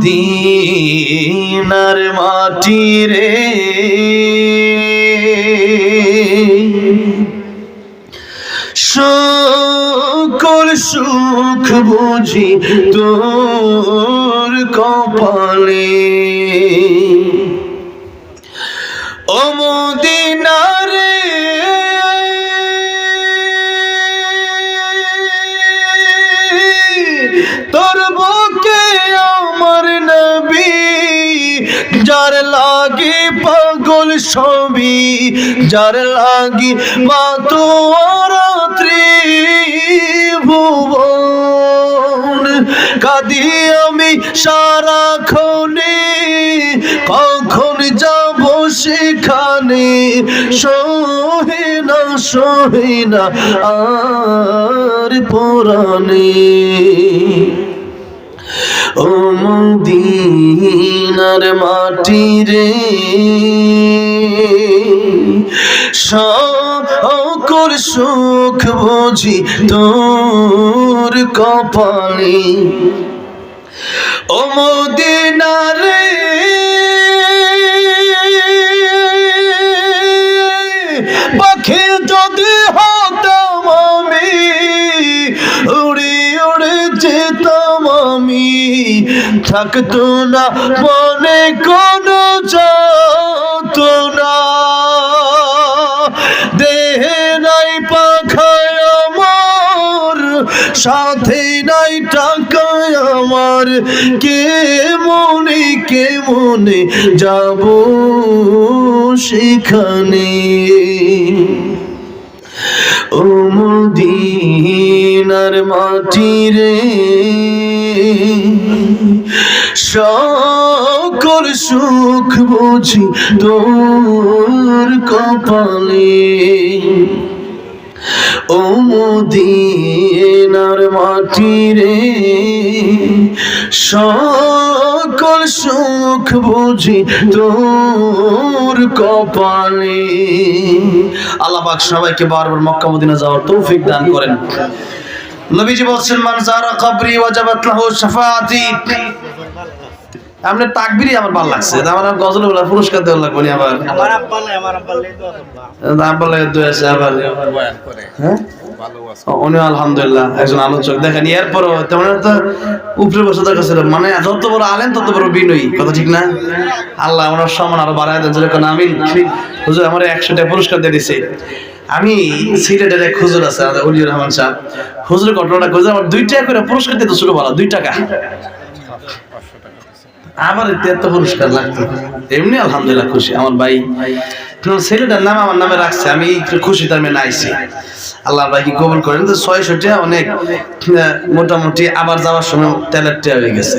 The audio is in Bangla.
মদিনার মাটি রে সকল সুখ বুঝি তোর কপালে ও মদিনা রে তোর বুকে আমার নবী যার লাগি পাগল ছবি যার লাগি মা তোর ত্রিভুবন কাঁদি আমি সারাক্ষণে কখন যাব সেখানে সহে না আর পরাণে ও মদিনার মাটি রে সকল সুখ বুঝি তোর কপালে ও মদিনা রে পাখি যদি হতাম আমি উড়ে উড়ে যেতাম আমি থাকতো না মনে কোনো যাতনা দেহে নাই পাখায় আমার সাথে নাই টাকায় আমার কে মনে যাব সেখানে ও মদিনার মাটি রে সকল সুখ বুঝি তোর কপালে ও মদিনার মাটি রে সকল সুখ বুঝি তোর কপালে। আল্লাহ পাক সবাইকে বারবার মক্কা মদিনা যাওয়ার তৌফিক দান করেন। নবীজি বলছেন মান যারা কবরি ওয়াজাবাত লাহু শাফাআতি। আমনে তাকবীরই আমার ভালো লাগছে। আমার গজল বলা পুরস্কার দেওয়া লাগবে নি আবার। আমার আব্বা লাগে দোয়া আছে আবার বয়ান করে। হ্যাঁ ভালো আছে। উনি আলহামদুলিল্লাহ একজন আলোচক দেখেন এরপরও তেমন তো উপরে বসে থাকা ছিল মানে যত বড় আলেম তত বড় বিনয়ী কথা ঠিক না? আল্লাহ ওনার সম্মান আরো বাড়ায় দেন যেরকম আমিন। হুজুর আমার 100 টাকা পুরস্কার দিয়ে দিছে। আমি সিলেটের এক হুজুর আছে ওলিউর রহমান সাহেব হুজুরের ঘটনাটা কইছে আমার 2 টাকা করে পুরস্কার দিতে শুরু ভালো 2 টাকা আমার এত পুরস্কার লাগতো এমনি আলহামদুলিল্লাহ খুশি। আমার ভাই ছেলেটার নাম আমার নামে রাখছে আমি খুশি তার মেয়ে আইছি আল্লাহ ভাই কি কবুল করেন। তো 600 টাকা অনেক মোটামুটি আবার যাওয়ার সময় তেলের টাকা হয়ে গেছে।